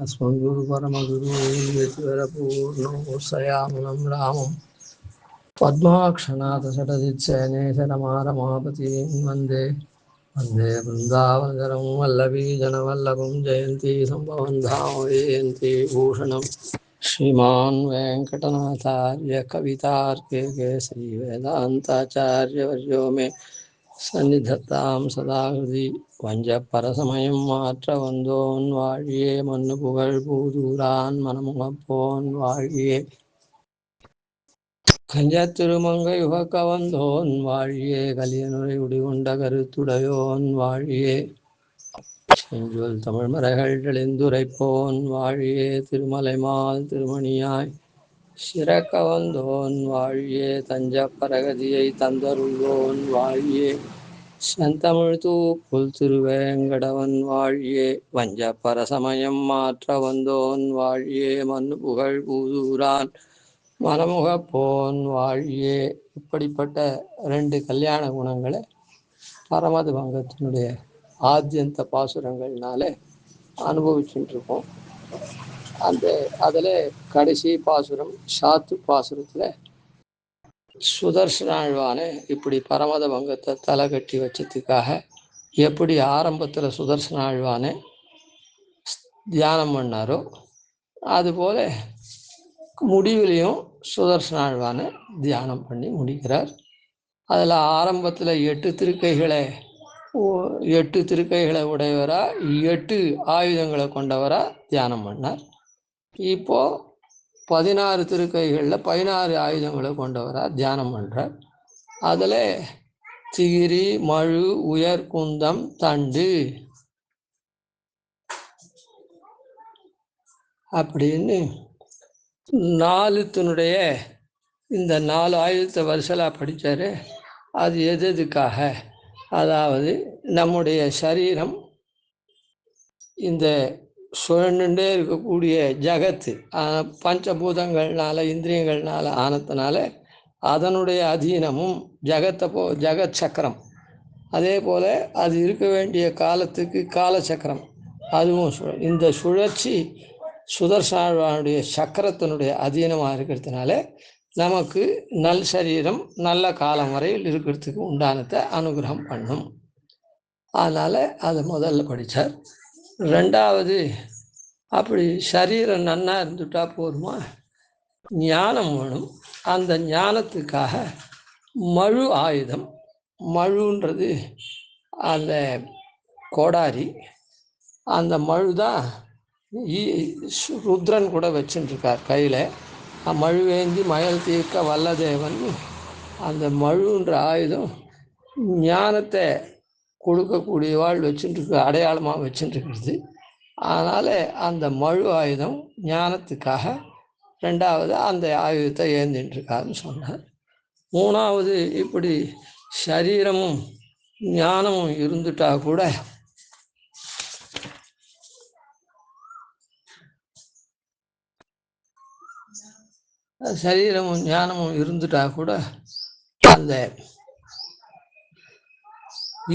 अस्मद्गुरु परमगुरु यतिवरपूर्णोऽसयामुनं रामं पद्माक्षनाथ षटदिच्छयनेशरमारमापतिं वन्दे वन्दे वृन्दावनचरं वल्लभी जनवल्लभं जयन्ती सम्भवं धाम जयन्ती भूषणं श्रीमान् वेङ्कटनाथार्य कवितार्के केसरी वेदान्ताचार्यवर्यो मे சந்நிதத்தாம் சதாகிருதி வஞ்ச பரசமயம் மாற்ற வந்தோன் வாழியே மண்ணு புகழ் பூதூரான் மனமுகப்போன் வாழியே கஞ்ச திருமங்கை உகக்க வந்தோன் வாழியே கலியனுரை உடிகொண்ட கருத்துடையோன் வாழியே செஞ்சொல் தமிழ் மறைகள் தெளிந்துரைப்போன் வாழியே திருமலை மால் திருமணியாய் சிறக்க வந்தோன் வாழியே தஞ்ச பரகதியை தந்தருள்வோன் வாழியே செந்தமிழ் தூப்புல் திருவேங்கடவன் வாழியே வஞ்ச பரசமயம் மாற்ற வந்தோன் வாழியே மண்ணு புகழ் பூதூரான் மனமுகப்போன் வாழியே. இப்படிப்பட்ட 2 கல்யாண குணங்களை பரமத பங்கத்தினுடைய ஆத்தியந்த பாசுரங்கள்னால அனுபவிச்சுட்டு இருக்கோம். அதில் கடைசி பாசுரம் சாத்து பாசுரத்தில் சுதர்சனாழ்வான இப்படி பரமத பங்கத்தை தலை கட்டி வச்சதுக்காக எப்படி ஆரம்பத்தில் சுதர்சனாழ்வான தியானம் பண்ணாரோ அதுபோல முடிவிலையும் சுதர்சனாழ்வான தியானம் பண்ணி முடிக்கிறார். அதில் ஆரம்பத்தில் 8 திருக்கைகளை உடையவரா 8 ஆயுதங்களை கொண்டவரா தியானம் பண்ணார். இப்போ 16 திருக்கைகளில் 16 ஆயுதங்களை கொண்டவரா தியானம் பண்ணுறார். அதில் திகிரி, மழு, உயர், குந்தம், தண்டு அப்படின்னு 4 இந்த 4 ஆயுதத்தை வருஷலாக படித்தார். அது எதுக்காக? அதாவது நம்முடைய சரீரம் இந்த சுழண்டுண்டே இருக்கக்கூடிய ஜகத்து பஞ்சபூதங்கள்னால இந்திரியங்கள்னால ஆனத்தினால அதனுடைய அதீனமும் ஜகத் சக்கரம், அதே போல் அது இருக்க வேண்டிய காலத்துக்கு காலச்சக்கரம் அதுவும் இந்த சுழற்சி சுதர்சனாழ்வானுடைய சக்கரத்தினுடைய அதீனமாக இருக்கிறதுனால நமக்கு நல் சரீரம் நல்ல காலம் வரையில் இருக்கிறதுக்கு உண்டானத்தை அனுகிரகம் பண்ணும். அதனால் அதை முதல்ல படித்தார். 2வது, அப்படி சரீரம் நன்னா இருந்துட்டா போதுமா, ஞானம் வேணும். அந்த ஞானத்துக்காக மழு ஆயுதம், மழுன்றது அந்த கோடாரி, அந்த மழு தான் ருத்ரன் கூட வச்சுட்டுருக்கார் கையில். மழுவேந்தி மயல் தீர்க்க வல்லதேவன். அந்த மழுன்ற ஆயுதம் ஞானத்தை கொடுக்கக்கூடியவாள் வச்சுட்டு அடையாளமாக வச்சுட்டுருக்கிறது. அதனால் அந்த மழு ஆயுதம் ஞானத்துக்காக 2வது அந்த ஆயுதத்தை ஏந்தின்ட்டுருக்காருன்னு சொன்னார். 3வது, இப்படி சரீரமும் ஞானமும் இருந்துட்டா கூட அந்த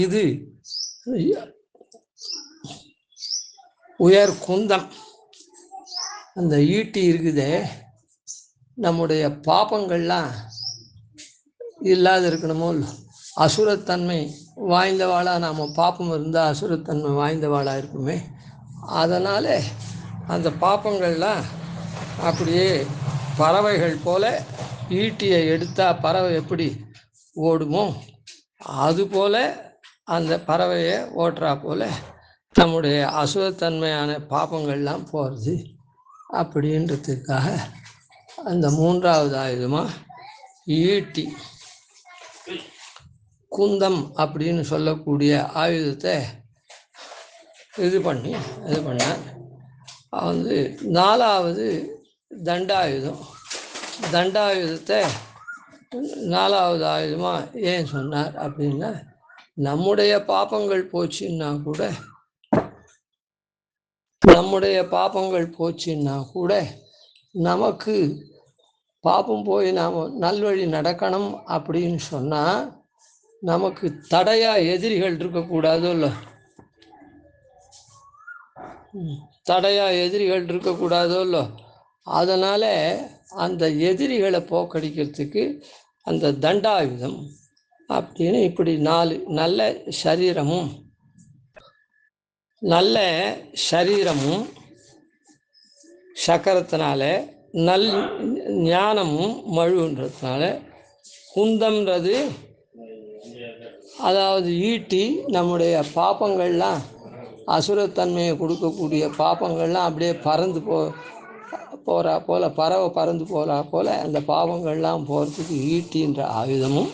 இது உயர் குந்தம், அந்த ஈட்டி இருக்குதே, நம்முடைய பாப்பங்கள்லாம் இல்லாத இருக்கணுமோ, அசுரத்தன்மை வாய்ந்தவாளாக நாம் பாப்பம் இருந்தால் அசுரத்தன்மை வாய்ந்தவாளாக இருக்குமே, அதனால் அந்த பாப்பங்கள்லாம் அப்படியே பறவைகள் போல ஈட்டியை எடுத்தால் பறவை எப்படி ஓடுமோ அதுபோல் அந்த பறவையை ஓட்டுறா போல் நம்முடைய அசுரத்தன்மையான பாப்பங்கள்லாம் போகிறது அப்படின்றதுக்காக அந்த 3வது ஆயுதமாக ஈட்டி குந்தம் அப்படின்னு சொல்லக்கூடிய ஆயுதத்தை இது பண்ணார். 4வது தண்டாயுதம். தண்டாயுதத்தை 4வது ஆயுதமாக ஏன் சொன்னார் அப்படின்னா, நம்முடைய பாப்பங்கள் போச்சுன்னா கூட நமக்கு பாப்பம் போய் நாம் நல்வழி நடக்கணும் அப்படின்னு சொன்னால் நமக்கு தடையாக எதிரிகள் இருக்கக்கூடாதோ இல்லை. தடையாக எதிரிகள் இருக்கக்கூடாதோ இல்லை. அதனால் அந்த எதிரிகளை போக்கடிக்கிறதுக்கு அந்த தண்டாயுதம் அப்படின்னு இப்படி 4 நல்ல சரீரமும் சக்கரத்தினால ஞானமும் மழுன்றதுனால குந்தம்ன்றது அதாவது ஈட்டி நம்முடைய பாப்பங்கள்லாம் அசுரத்தன்மையை கொடுக்கக்கூடிய பாப்பங்கள்லாம் அப்படியே பறந்து போகிறா போல் பறவை பறந்து போகிறா போல் அந்த பாவங்கள்லாம் போகிறதுக்கு ஈட்டின்ற ஆயுதமும்,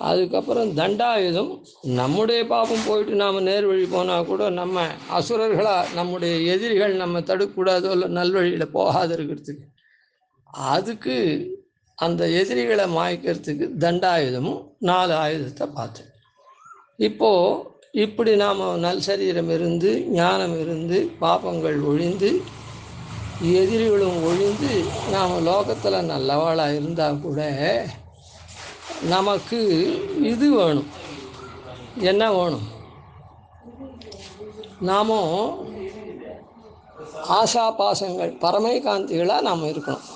அதுக்கப்புறம் தண்டாயுதம் நம்முடைய பாப்பம் போயிட்டு நாம் நேர்வழி போனால் கூட நம்ம அசுரர்களாக நம்முடைய எதிரிகள் நம்ம தடுக்கக்கூடாதோ இல்லை நல்வழியில் போகாத இருக்கிறதுக்கு அதுக்கு அந்த எதிரிகளை மாய்க்கிறதுக்கு தண்டாயுதமும் 4 ஆயுதத்தை பார்த்தோம். இப்போது இப்படி நாம் நல் சரீரம் இருந்து ஞானம் இருந்து பாப்பங்கள் ஒழிந்து எதிரிகளும் ஒழிந்து நாம் லோகத்தில் நல்லவாளாக இருந்தால் கூட நமக்கு இது வேணும். என்ன வேணும்? நாமும் ஆசா பாசங்கள் பரமைகாந்திகளாக நாம் இருக்கணும்.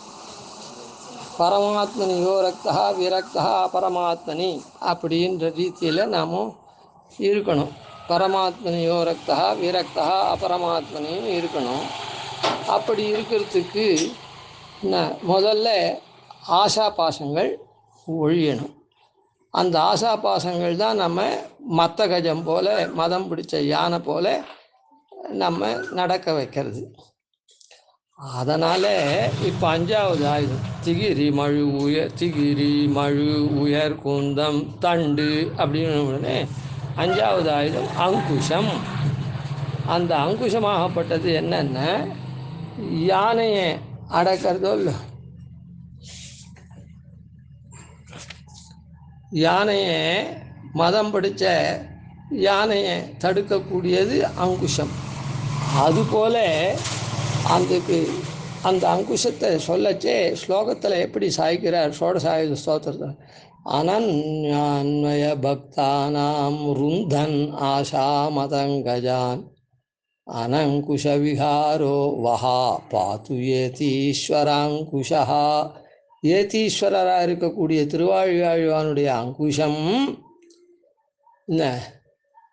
பரமாத்மனி யோரக்தா விரக்தா பரமாத்மனி அப்படின்ற ரீதியில் நாம் இருக்கணும். பரமாத்மனி யோரக்தா விரக்தா அபரமாத்மனின்னு இருக்கணும். அப்படி இருக்கிறதுக்கு முதல்ல ஆசா பாசங்கள் ஒழியணும். அந்த ஆசா பாசங்கள் தான் நம்ம மத்த கஜம் போல் மதம் பிடிச்ச யானை போல் நம்ம நடக்க வைக்கிறது. அதனால் இப்போ 5வது ஆயுதம் திகிரி மழு உயர் குந்தம் தண்டு அப்படின்னு உடனே 5வது ஆயுதம் அங்குஷம். அந்த அங்குஷமாகப்பட்டது என்னென்ன, யானையை அடக்கிறதோ இல்லை, யானையை மதம் பிடிச்ச யானையை தடுக்கக்கூடியது அங்குஷம். அதுபோல் அந்த அங்குஷத்தை சொல்லச்சே ஸ்லோகத்தில் எப்படி சாய்க்கிறார் ஷோடசாயுத ஸ்தோத்திரத்தில், அனன்யான்வய பக்தானாம் ருந்தன் ஆஷா மதங்கஜான் அனங்குஷ விஹாரோ வஹா பாத்து ஏதீஸ்வராங்குஷா. ஏதீஸ்வரராக இருக்கக்கூடிய திருவாழியாழ்வானுடைய அங்குஷம்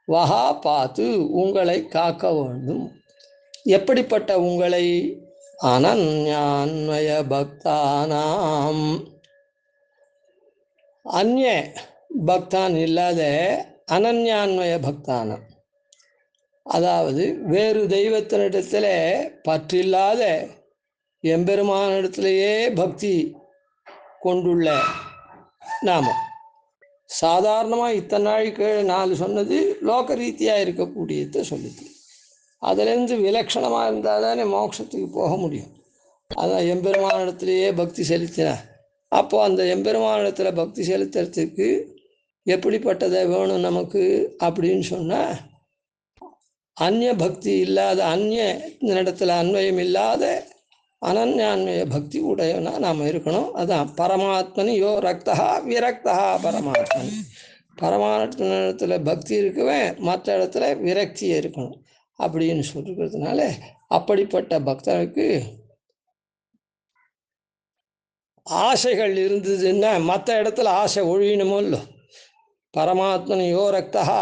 வஹா பாத்து உங்களை காக்க வேண்டும். எப்படிப்பட்ட உங்களை? அனன்யான்வய பக்தானாம், அந்நிய பக்தான் இல்லாத அனன்யான்வய பக்தானம், அதாவது வேறு தெய்வத்தினிடத்தில் பற்றில்லாத எம்பெருமானிடத்திலேயே பக்தி கொண்டுள்ள நாமம். சாதாரணமாக இத்தனை நாளைக்கு 4 சொன்னது லோக ரீதியாக இருக்கக்கூடியதை சொல்லுது. அதிலேருந்து விலட்சணமாக இருந்தால் தானே மோட்சத்துக்கு போக முடியும். அதான் எம்பெருமானிடத்திலேயே பக்தி செலுத்தின. அப்போது அந்த எம்பெருமானிடத்தில் பக்தி செலுத்துறதுக்கு எப்படிப்பட்டதை வேணும் நமக்கு அப்படின்னு சொன்னால், அந்நிய பக்தி இல்லாத, அந்நிய இடத்துல அன்வயம் இல்லாத அனன்யான்வய பக்தி உடையவனா நாம் இருக்கணும். அதான் பரமாத்மனி யோ ரக்தா விரக்தா பரமாத்மனி. பரமாத்மனிடத்தில் பக்தி இருக்கவே மற்ற இடத்துல விரக்தியே இருக்கணும் அப்படின்னு சொல்லிக்கிறதுனால, அப்படிப்பட்ட பக்தனுக்கு ஆசைகள் இருந்ததுன்னா மற்ற இடத்துல ஆசை ஒழியணுமோ இல்லை. பரமாத்மனி யோ ரக்தா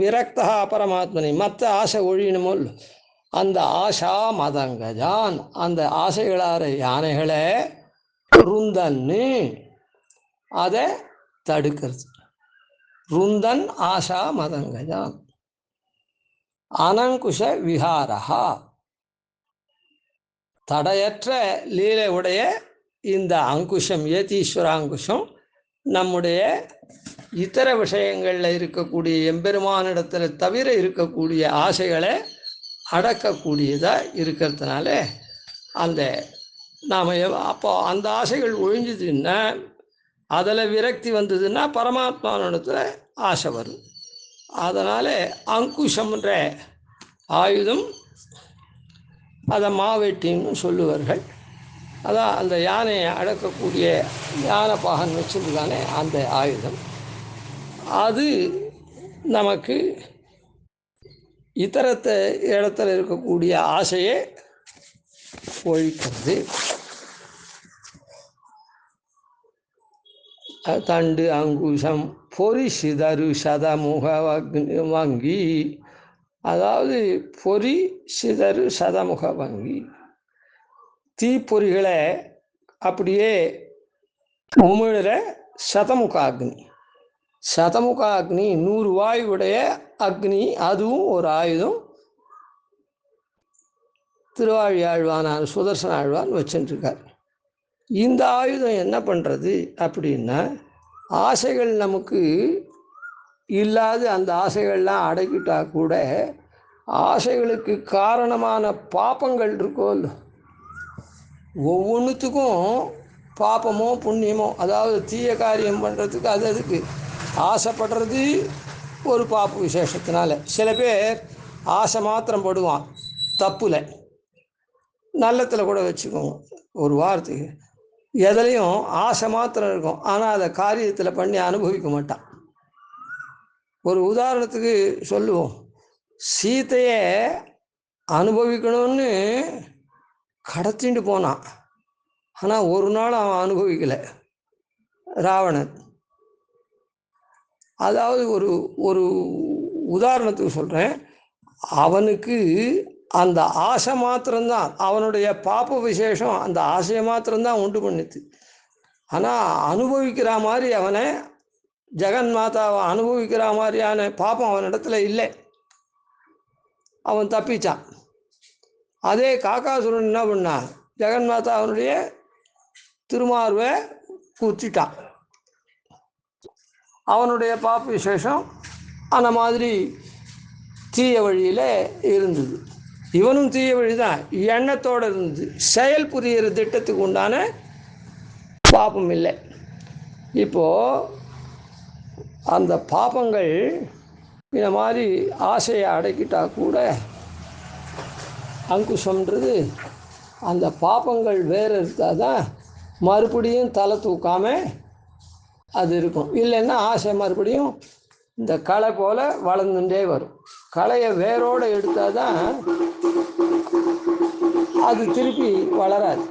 விரக்தா பரமாத்மனி, மற்ற ஆசை ஒழியணுமோ இல்லை. அந்த ஆஷா மதங்கஜான், அந்த ஆசைகளார யானைகளை ருந்தன்னு அதை தடுக்கிறது. ருந்தன் ஆஷா மதங்கஜான் அனங்குஷ விஹாரஹா, தடையற்ற லீலை உடைய இந்த அங்குஷம் ஏதீஸ்வராங்குஷம் நம்முடைய இதர விஷயங்களில் இருக்கக்கூடிய எம்பெருமானிடத்தில் தவிர இருக்கக்கூடிய ஆசைகளை அடக்கக்கூடியதாக இருக்கிறதுனால, அந்த நாம் அப்போ அந்த ஆசைகள் ஒழிஞ்சுதுன்னா, அதில் விரக்தி வந்ததுன்னா பரமாத்மானிடத்தில் ஆசை வரும். அதனால் அங்குஷம்ன்ற ஆயுதம், அதை மாவெட்டின்னு சொல்லுவார்கள். அதான் அந்த யானையை அடக்கக்கூடிய யானை பாகன் வச்சிருக்கானே அந்த ஆயுதம். அது நமக்கு இதரத்த இடத்துல இருக்கக்கூடிய ஆசையை ஒழிக்கிறது. தண்டு அங்குஷம் பொறி சிதறு சதமுக வங்கி, அதாவது பொறி சிதறு சதமுக வங்கி, தீப்பொறிகளை அப்படியே உமிழ்கிற சதமுக அக்னி. சதமுக அக்னி 100 வாயுடைய அக்னி, அதுவும் ஒரு ஆயுதம். திருவாழியாழ்வான சுதர்சன ஆழ்வான் வச்சுருக்கார். இந்த ஆயுதம் என்ன பண்ணுறது அப்படின்னா, ஆசைகள் நமக்கு இல்லாத அந்த ஆசைகள்லாம் அடக்கிட்டா கூட ஆசைகளுக்கு காரணமான பாப்பங்கள் இருக்கோ இல்லை, ஒவ்வொன்றுத்துக்கும் பாப்பமோ புண்ணியமோ, அதாவது தீய காரியம் பண்ணுறதுக்கு அது அதுக்கு ஆசைப்படுறது ஒரு பாப்பு விசேஷத்தினால. சில பேர் ஆசை மாத்திரம் படுவான் தப்புல, நல்லத்தில் கூட வச்சுக்கோங்க, ஒரு வாரத்துக்கு எதுலையும் ஆசை மாத்திரம் இருக்கும், ஆனால் அதை காரியத்தில் பண்ணி அனுபவிக்க மாட்டான். ஒரு உதாரணத்துக்கு சொல்லுவோம், சீதையை அனுபவிக்கணும்னு கடத்திட்டு போனான், ஆனால் ஒரு நாள் அவன் அனுபவிக்கலை ராவணன். அதாவது ஒரு ஒரு உதாரணத்துக்கு சொல்கிறேன், அவனுக்கு அந்த ஆசை மாத்திரம்தான், அவனுடைய பாப்ப விசேஷம் அந்த ஆசையை மாத்திரம்தான் உண்டு பண்ணிது. ஆனால் அனுபவிக்கிற மாதிரி அவனை, ஜெகன் மாதாவை அனுபவிக்கிற மாதிரியான பாப்பம் அவனிடத்துல இல்லை, அவன் தப்பிச்சான். அதே காக்காசுரன் என்ன பண்ணான், ஜெகன் மாதா அவனுடைய திருமார்வை குத்திட்டான். அவனுடைய பாப்ப விசேஷம் அந்த மாதிரி தீய வழியில் இருந்தது. இவனும் தீய வழி தான், எண்ணத்தோடு இருந்தது, செயல் புரிகிற திட்டத்துக்கு உண்டான பாப்பம் இல்லை. இப்போது அந்த பாப்பங்கள் இந்த மாதிரி ஆசையை அடக்கிட்டா கூட அங்குஷம்ன்றது, அந்த பாப்பங்கள் வேறு இருந்தால் தான் மறுபடியும் தலை தூக்காமல் அது இருக்கும். இல்லைன்னா ஆசை மறுபடியும் இந்த களை போல் வளர்ந்துட்டே வரும். களையை வேரோடு எடுத்தால் தான் அது திருப்பி வளராது.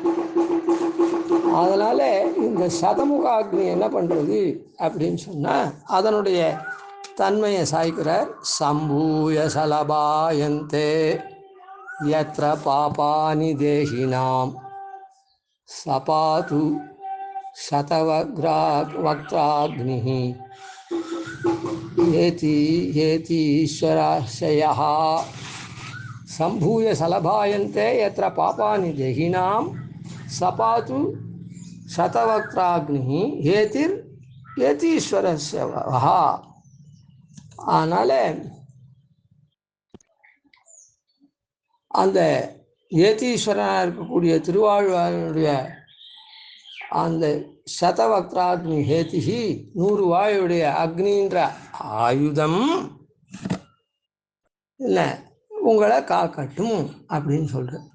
அதனால் இந்த சதமுக அக்னி என்ன பண்ணுறது அப்படின்னு சொன்னால், அதனுடைய தன்மையை சாய்க்கிறார். சம்பூய சலபாயந்தே யத்ர பாபானி தேஹினாம் சபாது சதவக்ராக்ராக்னிஹ ஏதி ஏதி ஈஸ்வராசயः. சம்பூய சலபாயந்தே யத்ர பாபானி தேஹினாம் சபாது சதவக்ராக்னிஹ ஏதிர் ஏதீஸ்வரஸ்யவஹ. அதனால் அந்த ஏதீஸ்வரனாக இருக்கக்கூடிய திருவாழ்வானுடைய அந்த சதவக்ராக்னி ஹேதிஹி 100 வாயுடைய அக்னின்ற ஆயுதம் இல்லை உங்களை காக்கட்டும் அப்படின்னு சொல்கிறேன்.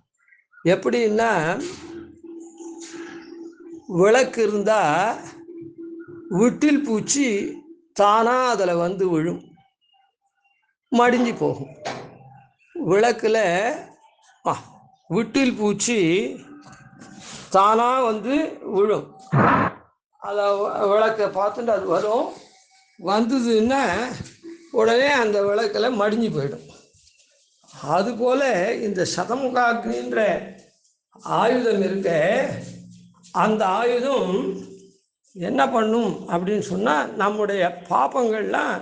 எப்படின்னா, விளக்கு இருந்தால் விட்டில் பூச்சி தானாக அதில் வந்து விழும், மடிஞ்சு போகும். விளக்கில் விட்டில் பூச்சி தானாக வந்து விழும், அதை விளக்கை பார்த்துட்டு அது வரும், வந்ததுன்னா உடனே அந்த விளக்கில் மடிஞ்சு போயிடும். அதுபோல் இந்த சதமுகாக்னின்ற ஆயுதம் இருக்க, அந்த ஆயுதம் என்ன பண்ணும் அப்படின்னு சொன்னால், நம்முடைய பாப்பங்கள்லாம்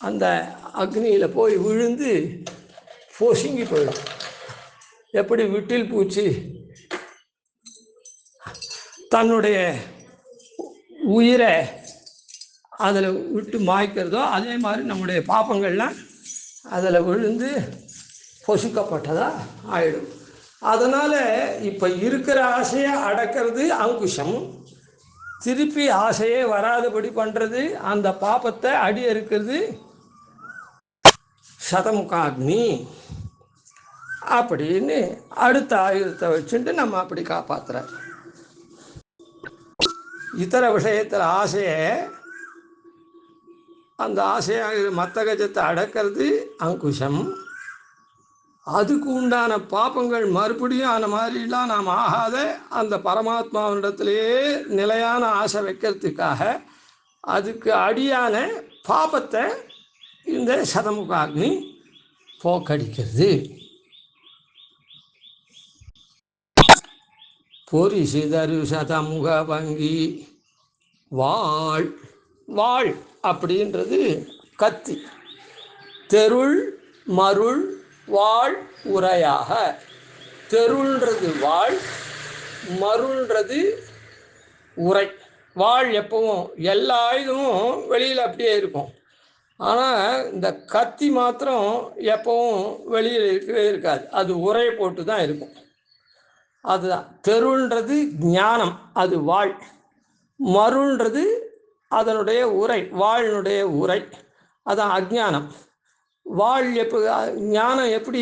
அந்த அக்னியில் போய் விழுந்து பொசுங்கி போயிடும். எப்படி விட்டில் பூச்சி தன்னுடைய உயிரை அதில் விட்டு மாய்க்கிறதோ, அதே மாதிரி நம்முடைய பாப்பங்கள்லாம் அதில் விழுந்து பொசுக்கப்பட்டதாக ஆயிடும். அதனால் இப்போ இருக்கிற ஆசையை அடக்கிறது அங்குஷம், திருப்பி ஆசையே வராதபடி பண்ணுறது, அந்த பாப்பத்தை அடி இருக்கிறது சதமுகாக்னி அப்படின்னு அடுத்த ஆயுதத்தை வச்சுட்டு நம்ம அப்படி காப்பாற்றுற. இதர விஷயத்தில் ஆசையை அந்த ஆசையாக மத்த கஜத்தை அடக்கிறது அங்குஷம். அதுக்கு உண்டான பாப்பங்கள் மறுபடியும் அந்த மாதிரிலாம் நாம் ஆகாத அந்த பரமாத்மாவிடத்திலேயே நிலையான ஆசை வைக்கிறதுக்காக அதுக்கு அடியான பாபத்தை இந்த சதமுகாக்னி போக்கடிக்கிறது. பொறி சிதறு சதமுக பங்கி வாழ். வாழ் அப்படின்றது கத்தி. தெருள் மருள் வாழ் உரையாக. தெருள்ன்றது வாழ், மருள்ன்றது உரை. வாழ் எப்பவும் எல்லா ஆயுதமும் வெளியில் அப்படியே இருக்கும், ஆனால் இந்த கத்தி மாத்திரம் எப்பவும் வெளியில் இருக்கவே இருக்காது, அது உரை போட்டு தான் இருக்கும். அதுதான் தெருள்ன்றது ஞானம், அது வாழ். மருள்ன்றது அதனுடைய உரை, வாழ்னுடைய உரை, அதான் அஜ்ஞானம். வாழ் எப்போ ஞானம் எப்படி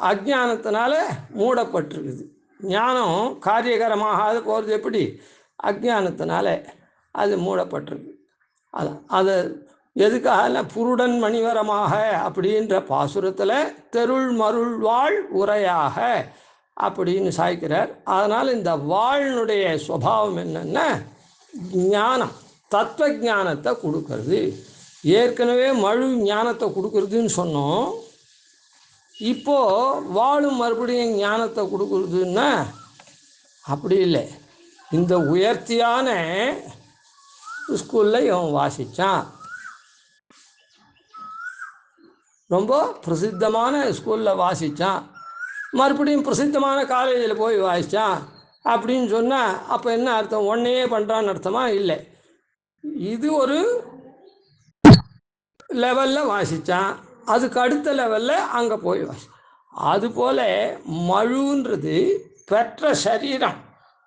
அஜ்ஞானத்தினால மூடப்பட்டிருக்குது. ஞானம் காரியகரமாக போகிறது எப்படி அஜ்ஞானத்தினால அது மூடப்பட்டிருக்கு. அதை எதுக்காக புருடன் மணிவரமாக அப்படின்ற பாசுரத்தில் தெருள் மருள் வாழ் உரையாக அப்படின்னு சாய்க்கிறார். அதனால் இந்த வாழ்னுடைய சுபாவம் என்னன்னா ஞானம், தத்துவ ஞானத்தை கொடுக்கறது. ஏற்கனவே மழு ஞானத்தை கொடுக்கறதுன்னு சொன்னோம். இப்போது வாழும் மறுபடியும் ஞானத்தை கொடுக்கறதுன்னா அப்படி இல்லை. இந்த உயர்த்தியான ஸ்கூலில் இவன் வாசித்தான், ரொம்ப பிரசித்தமான ஸ்கூலில் வாசித்தான், மறுபடியும் பிரசித்தமான காலேஜில் போய் வாசித்தான் அப்படின்னு சொன்னால் அப்போ என்ன அர்த்தம்? ஒன்றையே பண்ணுறான்னு அர்த்தமா? இல்லை. இது ஒரு லெவலில் வாசித்தான், அதுக்கு அடுத்த லெவலில் அங்கே போய் வாசி. அதுபோல் மழுன்றது பெற்ற சரீரம்.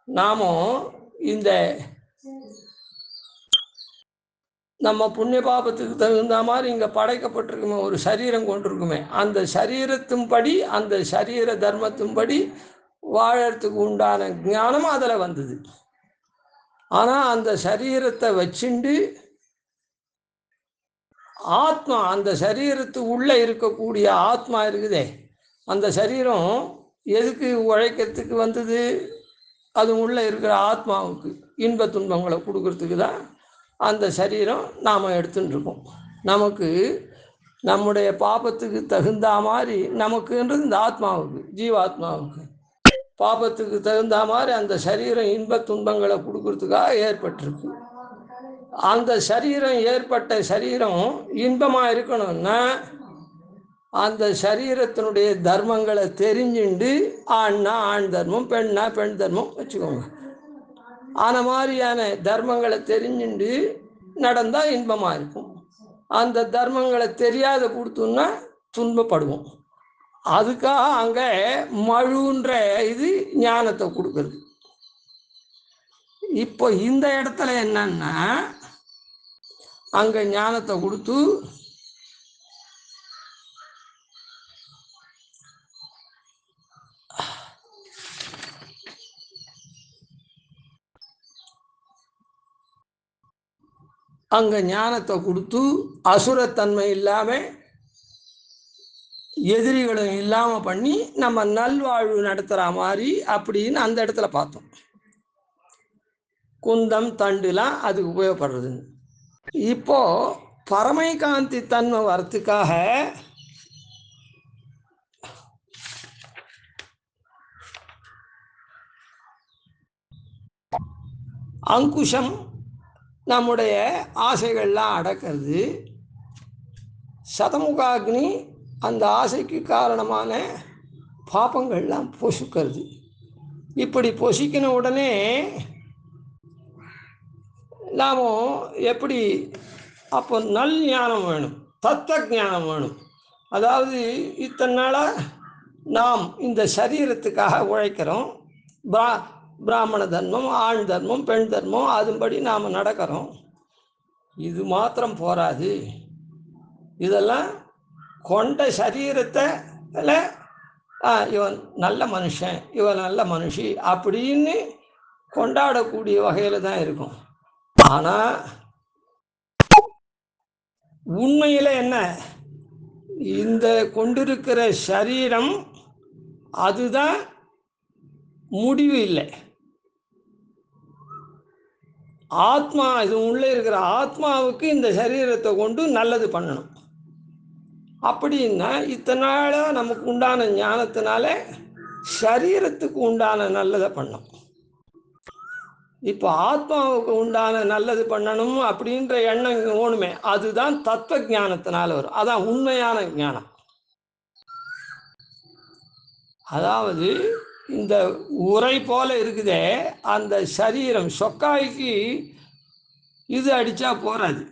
நாம் இந்த நம்ம புண்ணிய பாபத்துக்கு தகுந்த மாதிரி இங்கே படைக்கப்பட்டிருக்குமே, ஒரு சரீரம் கொண்டிருக்குமே, அந்த சரீரத்தின்படி அந்த சரீர தர்மத்தின்படி வாழறதுக்கு உண்டான ஞானம் அதில் வந்தது. ஆனால் அந்த சரீரத்தை வச்சுண்டு ஆத்மா, அந்த சரீரத்து உள்ளே இருக்கக்கூடிய ஆத்மா இருக்குதே, அந்த சரீரம் எதுக்கு உழைக்கிறதுக்கு வந்தது? அது உள்ளே இருக்கிற ஆத்மாவுக்கு இன்ப துன்பங்களை கொடுக்கறதுக்கு தான் அந்த சரீரம் நாம் எடுத்துகிட்டு இருக்கோம். நமக்கு நம்முடைய பாபத்துக்கு தகுந்த மாதிரி, நமக்குன்றது இந்த ஆத்மாவுக்கு, ஜீவாத்மாவுக்கு பாபத்துக்கு தகுந்த மாதிரி அந்த சரீரம் இன்ப துன்பங்களை கொடுக்கறதுக்காக ஏற்பட்டிருக்கு. அந்த சரீரம் ஏற்பட்ட சரீரம் இன்பமாக இருக்கணும்னா அந்த சரீரத்தினுடைய தர்மங்களை தெரிஞ்சுண்டு ஆண்னா ஆண் தர்மம், பெண்ணா பெண் தர்மம் வச்சுக்கோங்க, அந்த மாதிரியான தர்மங்களை தெரிஞ்சுண்டு நடந்தால் இன்பமாக இருக்கும். அந்த தர்மங்களை தெரியாத கொடுத்தோம்னா துன்பப்படுவோம். அதுக்காக அங்கே மழுன்ற இது ஞானத்தை கொடுக்குறது. இப்போ இந்த இடத்துல என்னன்னா அங்கே ஞானத்தை கொடுத்து அங்கே ஞானத்தை கொடுத்து அசுரத்தன்மை இல்லாமல் எதிரிகளும் இல்லாமல் பண்ணி நம்ம நல்வாழ்வு நடத்துகிற மாதிரி அப்படின்னு அந்த இடத்துல பார்த்தோம். குந்தம் தண்டுலாம் அதுக்கு உபயோகப்படுறது. இப்போ பரமைகாந்தி தன்மை வரத்துக்காக அங்குஷம் நம்முடைய ஆசைகள்லாம் அடக்கிறது. சதமுகாக்னி அந்த ஆசைக்கு காரணமான பாப்பங்கள்லாம் பொசுக்கிறது. இப்படி பொசிக்கின உடனே நாம் எப்படி, அப்போ நல் ஞானம் வேணும், தத்துவ ஞானம் வேணும். அதாவது இத்தனை நாளாக நாம் இந்த சரீரத்துக்காக உழைக்கிறோம், பிராமண தர்மம், ஆண் தர்மம், பெண் தர்மம், அதுபடி நாம் நடக்கிறோம். இது மாத்திரம் போராது. இதெல்லாம் கொண்ட சரீரத்தை இவன் நல்ல மனுஷன், இவன் நல்ல மனுஷி அப்படின்னு கொண்டாடக்கூடிய வகையில் தான் இருக்கும். ஆனால் உண்மையில் என்ன, இந்த கொண்டிருக்கிற சரீரம் அதுதான் முடிவு இல்லை. ஆத்மா, இது உள்ளே இருக்கிற ஆத்மாவுக்கு இந்த சரீரத்தை கொண்டு நல்லது பண்ணணும். அப்படின்னா இத்தனை நாளாக நமக்கு உண்டான ஞானத்தினால சரீரத்துக்கு உண்டான நல்லதை பண்ணோம். இப்போ ஆத்மாவுக்கு உண்டான நல்லது பண்ணணும் அப்படின்ற எண்ணம் இங்கே ஓணுமே, அதுதான் தத்துவ ஞானத்தினால வரும். அதான் உண்மையான ஞானம். அதாவது இந்த உரை போல இருக்குதே, அந்த சரீரம் சொக்காய்க்கு இது அடித்தா போகாது.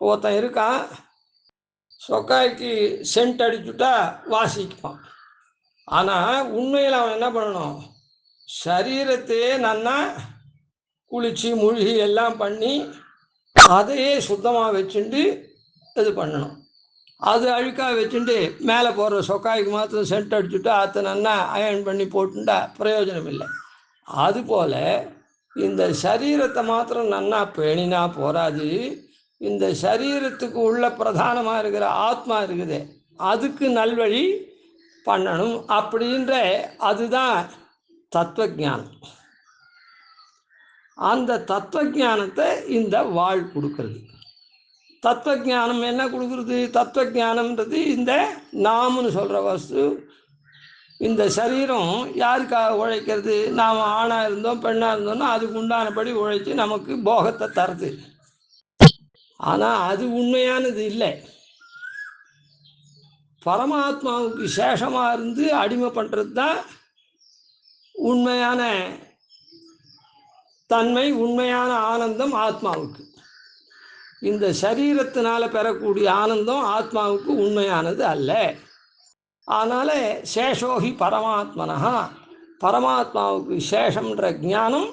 ஒருத்தன் இருக்கான், சொக்காய்க்கு சென்ட் அடிச்சுட்டா வாசிப்பான். ஆனால் உண்மையில் அவன் என்ன பண்ணணும், சரீரத்தையே நன்னா குளித்து மூழ்கி எல்லாம் பண்ணி அதையே சுத்தமாக வச்சுட்டு இது பண்ணணும். அது அழுக்காக வச்சுட்டு மேலே போடுற சொக்காய்க்கு மாத்திரம் சென்ட் அடிச்சுட்டா அதை நன்னா அயன் பண்ணி போட்டுட்டா பிரயோஜனம் இல்லை. அதுபோல் இந்த சரீரத்தை மாத்திரம் நன்னா பேணினா போராது, இந்த சரீரத்துக்கு உள்ள பிரதானமாக இருக்கிற ஆத்மா இருக்குது, அதுக்கு நல்வழி பண்ணணும். அப்படின்ற அதுதான் தத்துவஞானம். அந்த தத்துவஞானத்தை இந்த வாழ் கொடுக்கறது. தத்துவஞானம் என்ன கொடுக்குறது, தத்துவஞானம்ன்றது இந்த நாம்னு சொல்கிற வஸ்து. இந்த சரீரம் யாருக்காக உழைக்கிறது, நாம் ஆணாக இருந்தோம் பெண்ணாக இருந்தோம்னா அதுக்கு உண்டானபடி உழைச்சி நமக்கு போகத்தை தருது. ஆனால் அது உண்மையானது இல்லை. பரமாத்மாவுக்கு சேஷமாக இருந்து அடிமை பண்ணுறது தான் உண்மையான தன்மை, உண்மையான ஆனந்தம் ஆத்மாவுக்கு. இந்த சரீரத்தினால் பெறக்கூடிய ஆனந்தம் ஆத்மாவுக்கு உண்மையானது அல்ல. அதனால் சேஷோகி பரமாத்மனா, பரமாத்மாவுக்கு சேஷம்ன்ற ஞானம்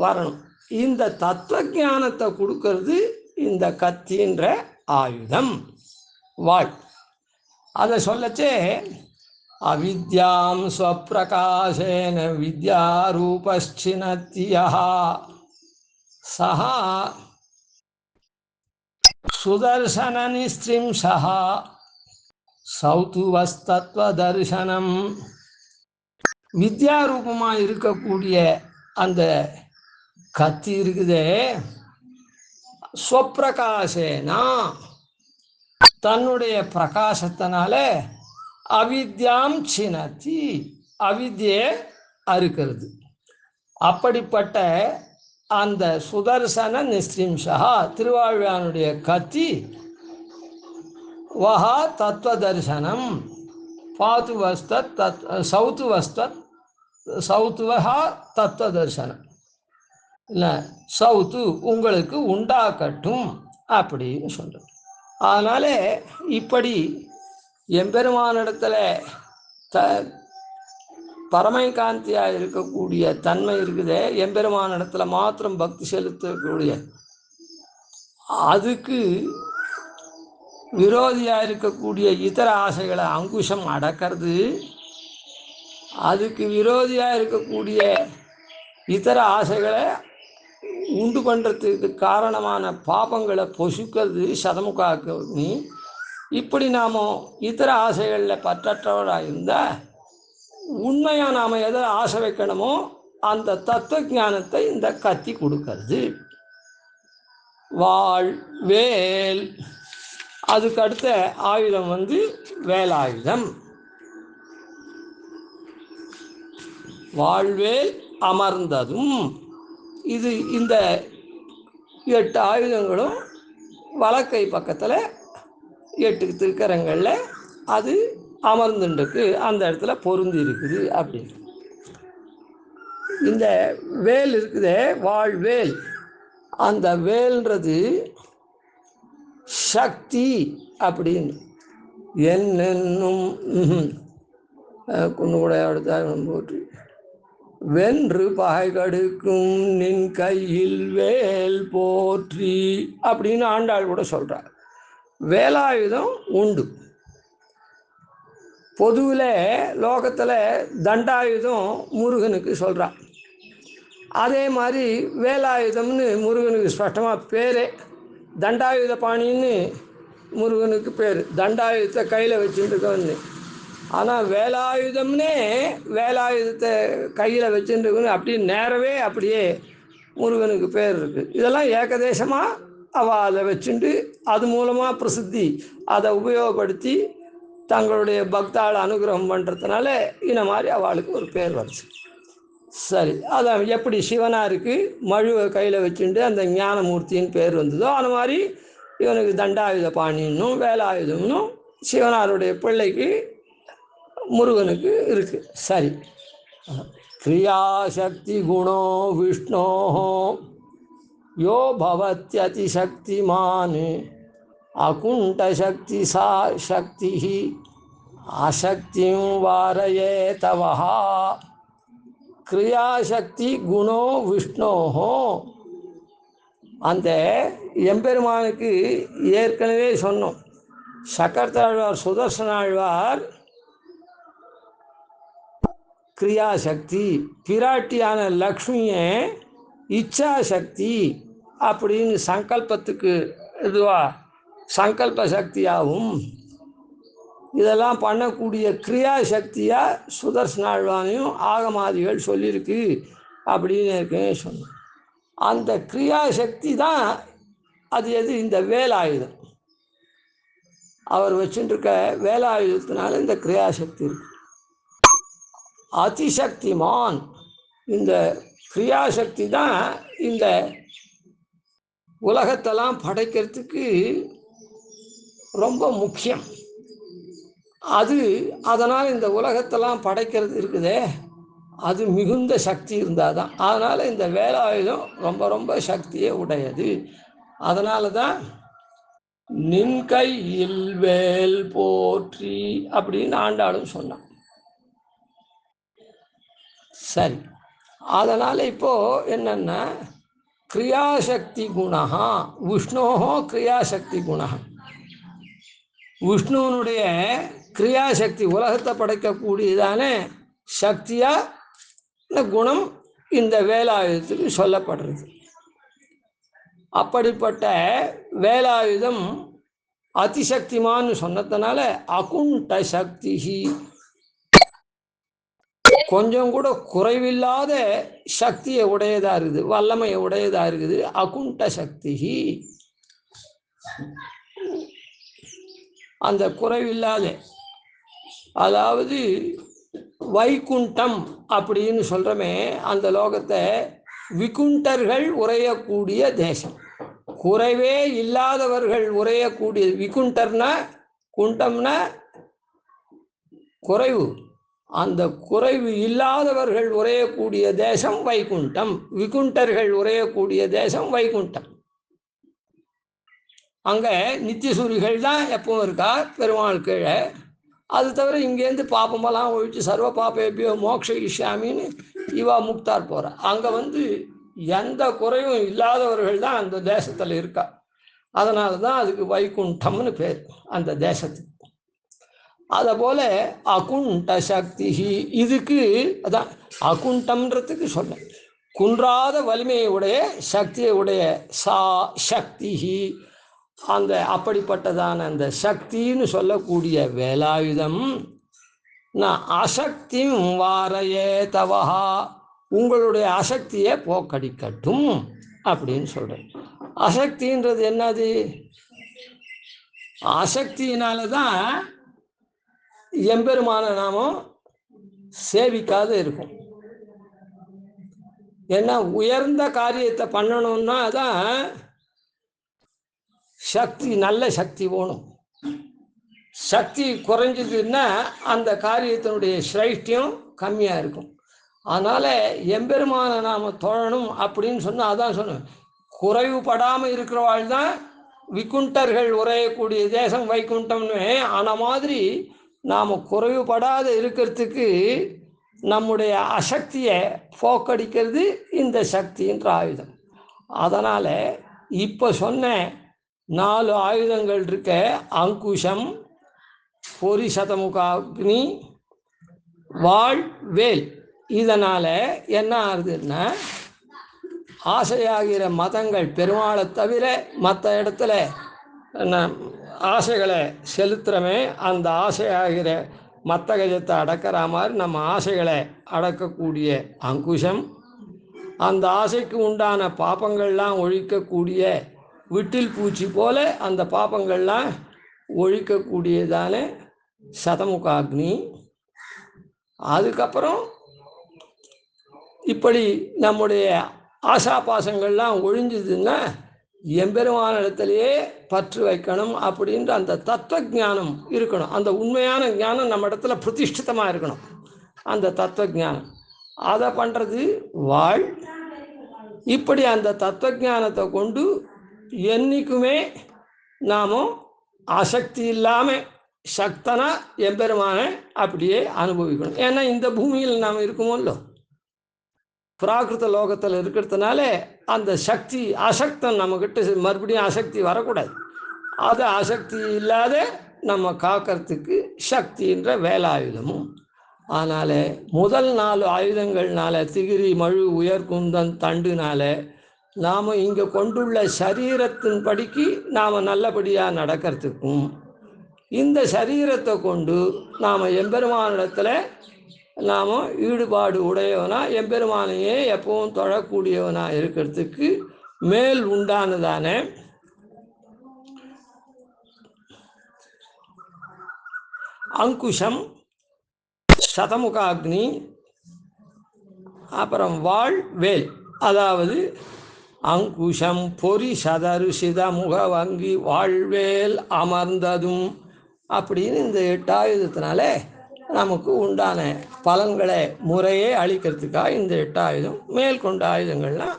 வரணும். இந்த தத்துவ ஞானத்தை கொடுக்கறது இந்த கத்தின்ற ஆயுதம் வாழ். அதை சொல்லச்சே அவித்யாம் ஸ்வப்பிரகாசேன வித்யாரூபஸ்சினத்தியா சஹா சுதர்சன நிஸ்திரிம்சா சௌதுவஸ்தத்வ தர்சனம். வித்யாரூபமாக இருக்கக்கூடிய அந்த கத்தி இருக்குதே, ஸ்வப்பிரகாசேனா தன்னுடைய பிரகாசத்தினால அவித்யாம் சினத்தி, அவித்யை அறுக்கிறது. அப்படிப்பட்ட அந்த சுதர்சன நிஸ்திரிம்சா திருவாழ்வானுடைய கத்தி வஹா தத்துவ தர்சனம் பாத்துவஸ்தத் சௌத்துவஸ்தத் சௌத்துவஹா தத்துவ தர்சனம் இல்லை, சௌத்து உங்களுக்கு உண்டாக்கட்டும் அப்படின்னு சொல்கிறது. அதனால் இப்படி எம்பெருமானிடத்தில் பரமைகாந்தியாக இருக்கக்கூடிய தன்மை இருக்குதே, எம்பெருமானிடத்தில் மாத்திரம் பக்தி செலுத்தக்கூடிய, அதுக்கு விரோதியாக இருக்கக்கூடிய இதர ஆசைகளை அங்குஷம் அடக்கிறது, அதுக்கு விரோதியாக இருக்கக்கூடிய இதர ஆசைகளை உண்டு பண்ணுறதுக்கு காரணமான பாபங்களை பொசுக்கிறது சதமுகாக்னி. இப்படி நாம் இதர ஆசைகளில் பற்றற்றவராக இருந்தால் உண்மையாக நாம் எதை ஆசை வைக்கணுமோ அந்த தத்துவ ஞானத்தை இந்த கத்தி கொடுக்கறது. வாழ் வேல், அதுக்கு அடுத்த ஆயுதம் வேலாயுதம். வாழ்வேல் அமர்ந்ததும், இது இந்த 8 ஆயுதங்களும் வலக்கை பக்கத்தில் 8 திருக்கரங்களில் அது அமர்ந்துருக்கு, அந்த இடத்துல பொருந்தி இருக்குது. அப்படின்னு இந்த வேல் இருக்குதே, வாழ்வேல், அந்த வேல்ன்றது சக்தி. அப்படின்னு என்னென்னும் கொண்டு கூட அடுத்த போட்டு வென்று பகை கடுக்கும் நின் கையில் வேல் போற்றி அப்படின்னு ஆண்டாள் கூட சொல்கிறார். வேலாயுதம் உண்டு. பொதுவில் லோகத்தில் தண்டாயுதம் முருகனுக்கு சொல்கிறான். அதே மாதிரி வேலாயுதம்னு முருகனுக்கு ஸ்பஷ்டமாக பேரே. தண்டாயுத பாணின்னு முருகனுக்கு பேர். தண்டாயுதத்தை கையில் வச்சுட்டுருக்கவன்னு. ஆனால் வேலாயுதம்னே வேலாயுதத்தை கையில் வச்சுட்டுருக்கணும் அப்படின்னு நேரவே அப்படியே முருகனுக்கு பேர் இருக்குது. இதெல்லாம் ஏகதேசமாக அவள் அதை வச்சுட்டு அது மூலமாக பிரசித்தி அதை உபயோகப்படுத்தி தங்களுடைய பக்தாளை அனுகிரகம் பண்ணுறதுனால இந்த மாதிரி அவளுக்கு ஒரு பேர் வருது. சரி, அதான் எப்படி சிவனாருக்கு மழுவை கையில் வச்சுட்டு அந்த ஞானமூர்த்தின்னு பேர் வந்ததோ அந்த மாதிரி இவனுக்கு தண்டாயுத பாணின்னும் வேலாயுதம்னும் சிவனாருடைய பிள்ளைக்கு முருகனுக்கு இருக்குது. சரி, கிரியாசக்தி குணோ விஷ்ணோ யோ பவத்யதிசக்திமான் அகுண்டசக்தி சா சக்தி அசக்திம் வாரயேதவஹா. கிரியாசக்தி குணோ விஷ்ணோஹோ. அந்த எம்பெருமானுக்கு ஏற்கனவே சொன்னோம். சக்கரத்தாழ்வார் சுதர்சனாழ்வார் கிரியாசக்தி, பிராட்டியான லக்ஷ்மியை இச்சாசக்தி அப்படின்னு சங்கல்பத்துக்கு இதுவாக சங்கல்ப சக்தியாகவும் இதெல்லாம் பண்ணக்கூடிய கிரியாசக்தியாக சுதர்சனாழ்வானையும் ஆகமாதிகள் சொல்லியிருக்கு அப்படின்னு ஏற்கனவே சொன்னோம். அந்த கிரியாசக்தி தான் அது எது? இந்த வேலாயுதம். அவர் வச்சுருக்க வேலாயுதத்தினால இந்த கிரியாசக்தி இருக்கு. அதிசக்திமான், இந்த கிரியாசக்தி தான் இந்த உலகத்தெல்லாம் படைக்கிறதுக்கு ரொம்ப முக்கியம். அதனால் இந்த உலகத்தெல்லாம் படைக்கிறது இருக்குதே, அது மிகுந்த சக்தி இருந்தால் தான். அதனால் இந்த வேலாயுதம் ரொம்ப ரொம்ப சக்தியே உடையது. அதனால தான் நின் கையில் வேல் போற்றி அப்படின்னு ஆண்டாளும் சொன்னான். சரி, அதனால் இப்போது என்னென்னா கிரியாசக்தி குணா விஷ்ணோஹோ கிரியாசக்தி குணா. விஷ்ணுவனுடைய கிரியாசக்தி உலகத்தை படைக்கக்கூடியதான சக்தியாக குணம் இந்த வேலாயுதத்துக்கு சொல்லப்படுறது. அப்படிப்பட்ட வேலாயுதம் அதிசக்திமான்னு சொன்னதுனால அகுண்ட சக்தி, கொஞ்சம் கூட குறைவில்லாத சக்தியை உடையதாக இருக்குது, வல்லமையை உடையதாக இருக்குது. அகுண்ட சக்தி, அந்த குறைவில்லாத, அதாவது வைகுண்டம் அப்படின்னு சொல்கிறோமே அந்த லோகத்தை விகுண்டர்கள் உரையக்கூடிய தேசம், குறைவே இல்லாதவர்கள் உரையக்கூடிய. விகுண்டர்னா குண்டம்னா குறைவு, அந்த குறைவு இல்லாதவர்கள் உரையக்கூடிய தேசம் வைகுண்டம். விகுண்டர்கள் உரையக்கூடிய தேசம் வைகுண்டம். அங்கே நித்தியசூரிகள் தான் எப்பவும் இருக்கா பெருமாள் கீழே. அது தவிர இங்கேருந்து பாப்பமெல்லாம் ஒழிச்சு சர்வ பாப்பேபியோ மோக்ஷ இஷ்யாமின்னு இவா முக்தார் போகிறா. அங்கே எந்த குறைவும் இல்லாதவர்கள் தான் அந்த தேசத்தில் இருக்கா. அதனால தான் அதுக்கு வைகுண்டம்னு பேர் அந்த தேசத்துக்கு. அதை போல அகுண்ட சக்தி, இதுக்கு அதான் அகுண்டம்ன்றதுக்கு சொன்னேன். குன்றாத வலிமையை உடைய சக்தியை உடைய சா சக்தி, அந்த அப்படிப்பட்டதான அந்த சக்தின்னு சொல்லக்கூடிய வேலாயுதம் நான் அசக்தியும் வாரையே தவஹா, உங்களுடைய அசக்தியை போக்கடிக்கட்டும் அப்படின்னு சொல்கிறேன். அசக்தின்றது என்னது? அசக்தியினால தான் எம்பெருமான நாமும் சேவிக்காத இருக்கும். ஏன்னா உயர்ந்த காரியத்தை பண்ணணும்னா தான் சக்தி, நல்ல சக்தி வேணும். சக்தி குறைஞ்சதுன்னா அந்த காரியத்தினுடைய சிரேஷ்டியம் கம்மியாக இருக்கும். அதனால் எம்பெருமான நாம் தொழணும் அப்படின்னு சொன்னால் அதான் சொன்னேன், குறைவுபடாமல் இருக்கிறவாள் தான் விகுண்டர்கள் உரையக்கூடிய தேசம் வைகுண்டம்னு. ஆன மாதிரி நாம் குறைவுபடாத இருக்கிறதுக்கு நம்முடைய அசக்தியை போக்கடிக்கிறது இந்த சக்தின்ற ஆயுதம். அதனால் இப்போ சொன்ன 4 ஆயுதங்கள் இருக்க, அங்குஷம், பொறி, சதமுகாக்னி, வாழ், வேல். இதனால் என்ன ஆகுதுன்னா ஆசையாகிற மதங்கள் பெருமாளை தவிர மற்ற இடத்துல ஆசைகளை செலுத்துகிறமே, அந்த ஆசையாகிற மற்ற கஜத்தை அடக்கிற மாதிரி நம்ம ஆசைகளை அடக்கக்கூடிய அங்குஷம், அந்த ஆசைக்கு உண்டான பாப்பங்கள்லாம் ஒழிக்கக்கூடிய விட்டில் பூச்சி போல அந்த பாப்பங்கள்லாம் ஒழிக்கக்கூடியதான சதமுகாக்னி. அதுக்கப்புறம் இப்படி நம்முடைய ஆசா பாசங்கள்லாம் ஒழிஞ்சதுன்னா எம்பெருமானிடத்திலேயே பற்று வைக்கணும் அப்படின்ற அந்த தத்துவ ஞானம் இருக்கணும். அந்த உண்மையான ஞானம் நம்ம இடத்துல பிரதிஷ்டிதமாக இருக்கணும். அந்த தத்துவ ஞானம் அதை பண்ணுறது வாழ். இப்படி அந்த தத்துவ ஞானத்தை கொண்டு என்றைக்குமே நாம் ஆசக்தி இல்லாமல் சக்தனா எம்பெருமான அப்படியே அனுபவிக்கணும். ஏன்னா இந்த பூமியில் நாம் இருக்குமோ இல்லை, பிராகிருத லோகத்தில் இருக்கிறதுனால அந்த சக்தி அசக்தம் நம்மக்கிட்ட மறுபடியும் அசக்தி வரக்கூடாது. அது அசக்தி இல்லாத நம்ம காக்கிறதுக்கு சக்தின்ற வேலாயுதமும். அதனால் முதல் 4 ஆயுதங்கள்னால திகிரி மழு உயர்குந்தன் தண்டுனால நாம் இங்கே கொண்டுள்ள சரீரத்தின் படிக்கு நாம் நல்லபடியாக நடக்கிறதுக்கும், இந்த சரீரத்தை கொண்டு நாம் எம்பெருமானிடத்தில் நாம் ஈடுபாடு உடையவனா எம்பெருமானையே எப்பவும் தொழக்கூடியவனா இருக்கிறதுக்கு மேல் உண்டானதான அங்குஷம், சதமுகாக்னி, அப்புறம் வாழ் வேல். அதாவது அங்குஷம் பொறி சதரு சிதமுக வங்கி வாழ்வேல் அமர்ந்ததும் அப்படின்னு இந்த 8 ஆயுதத்தினால நமக்கு உண்டான பலன்களை முறையே அளிக்கிறதுக்காக இந்த 8 ஆயுதம். மேற்கொண்ட ஆயுதங்கள்லாம்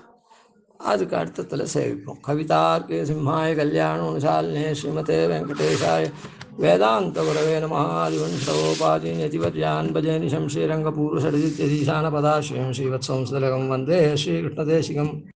அதுக்கு அர்த்தத்தில் சேவிப்போம். கவிதார்க்கே சிம்ஹாய கல்யாணோனுசாலினே ஸ்ரீமதே வெங்கடேஷாய வேதாந்த குரவே நமः. ஆதிவன்ஷோபாதீன் யதிவர்யான் பஜேனிஷம் ஸ்ரீரங்கபூர்வ ஷட்ஜித்யதீசான பதாஸ்ரீம் ஸ்ரீவத்சம்ஸ்தலகம் வந்தே ஸ்ரீகிருஷ்ணதேசிகம்.